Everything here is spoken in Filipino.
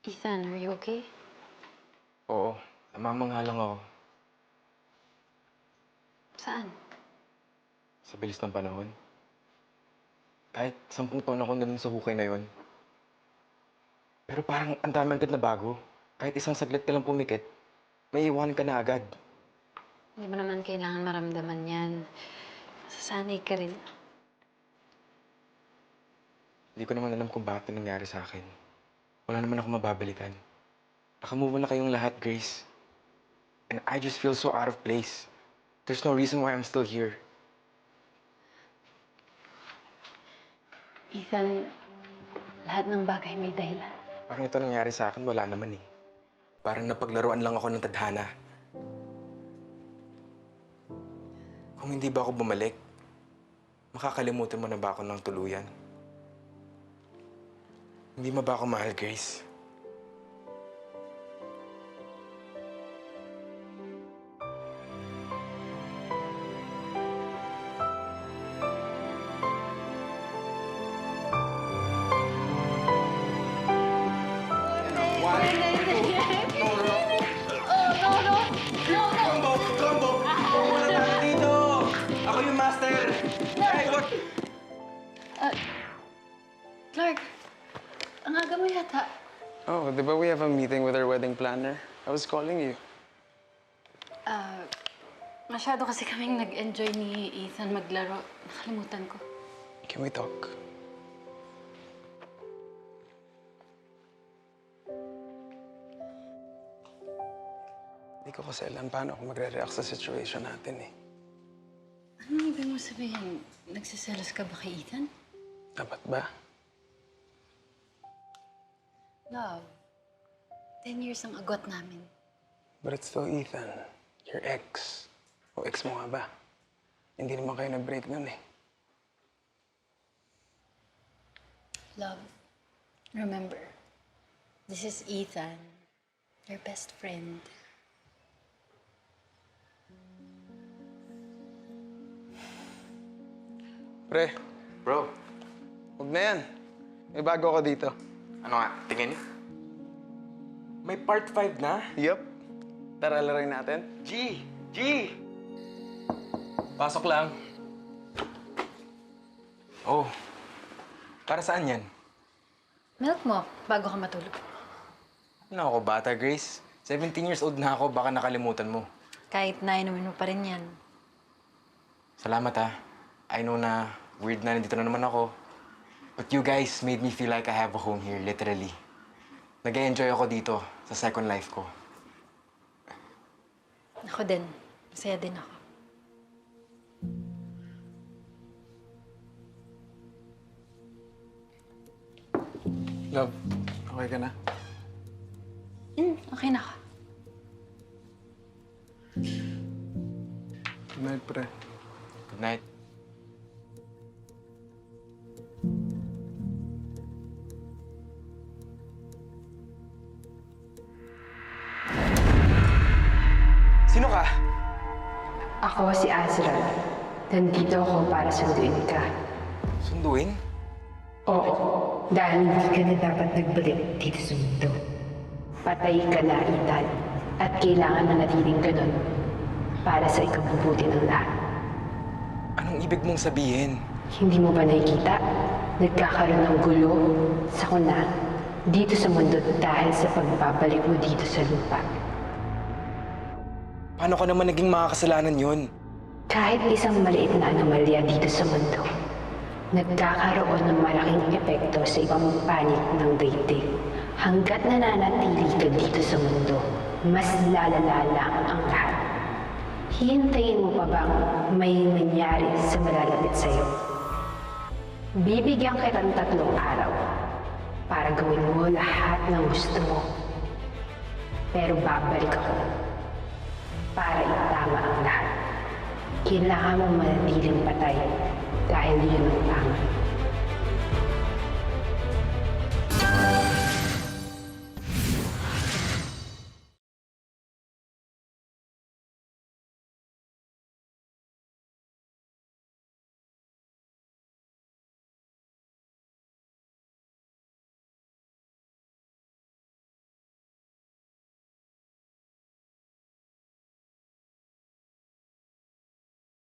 Ethan, are you okay? Oo, namamangha lang ako. Saan? Sa bilis ng panahon. Kahit 10 taon ako nandun sa hukay na yon. Pero parang ang dami agad na bago. Kahit isang saglit ka lang pumikit, may iwan ka na agad. Hindi mo naman kailangan maramdaman yan. Masasanay ka rin. Hindi ko naman alam kung bakit na nangyari sa akin. Wala naman ako mababalikan. Nakamove na kayong lahat, Grace. And I just feel so out of place. There's no reason why I'm still here. Ethan, lahat ng bagay may dahilan. Parang ito nangyari sa akin, wala naman eh. Parang napaglaruan lang ako ng tadhana. Kung hindi ba ako bumalik, makakalimutan mo na ba ako ng tuluyan? Hindi mo ba ako mahal, Grace? Combo! Muna tayo dito! Ako yung master! Hey, what? Clark, ang aga mo yata. Oh, di ba we have a meeting with our wedding planner? I was calling you. Masyado kasi kaming nag-enjoy ni Ethan maglaro. Nakalimutan ko. Can we talk? Hindi ko kasi alam paano ako magre-react sa situation natin eh. Anong ibig mo sabihin? Nagsiselos ka ba kay Ethan? Dapat ba? Love, 10 years ang agwat namin. But it's still Ethan, your ex. O ex mo nga ba? Hindi naman kayo nag-break nun eh. Love, remember, this is Ethan, your best friend. Pre, Bro, huwag na yan. May bago ako dito. ano nga? Tingin? May part 5 na? Yup. Tara, laruin natin. G! G! Pasok lang. Oh, para saan yan? Milk mo, bago ka matulog. Ano ako, bata, Grace? 17 years old na ako, baka nakalimutan mo. Kahit na inumin mo pa rin yan. Salamat ha. I know na weird na nandito na naman ako. But you guys made me feel like I have a home here, literally. Nag-enjoy ako dito sa second life ko. Ako din. Masaya din ako. Love, okay ka na? Okay na ako. Good night, pre. Good night. Sino ka? Ako si Azra. Nandito ako para sunduin ka. Sunduin? Oo, dahil hindi ka na dapat nagbalik dito sa mundo. Patay ka na, Ethan. At kailangan manatiling ganun para sa ikabubuti ng lahat. Anong ibig mong sabihin? Hindi mo ba nakikita? Nagkakaroon ng gulo sa kuna dito sa mundo dahil sa pagbabalik mo dito sa lupa. Paano ka naman naging makakasalanan yun? Kahit isang maliit na anomalya dito sa mundo, nagkakaroon ng malaking epekto sa ibang panig ng daigdig. Hanggat nananatili ka dito sa mundo, mas lalala lang ang lahat. Hihintayin mo pa bang may nangyari sa malalapit sa'yo? Bibigyan kita ng 3 araw para gawin mo lahat ng gusto mo. Pero babalik ako para itama ang lahat. Kailangan mong manatiling patay dahil yun ang tama.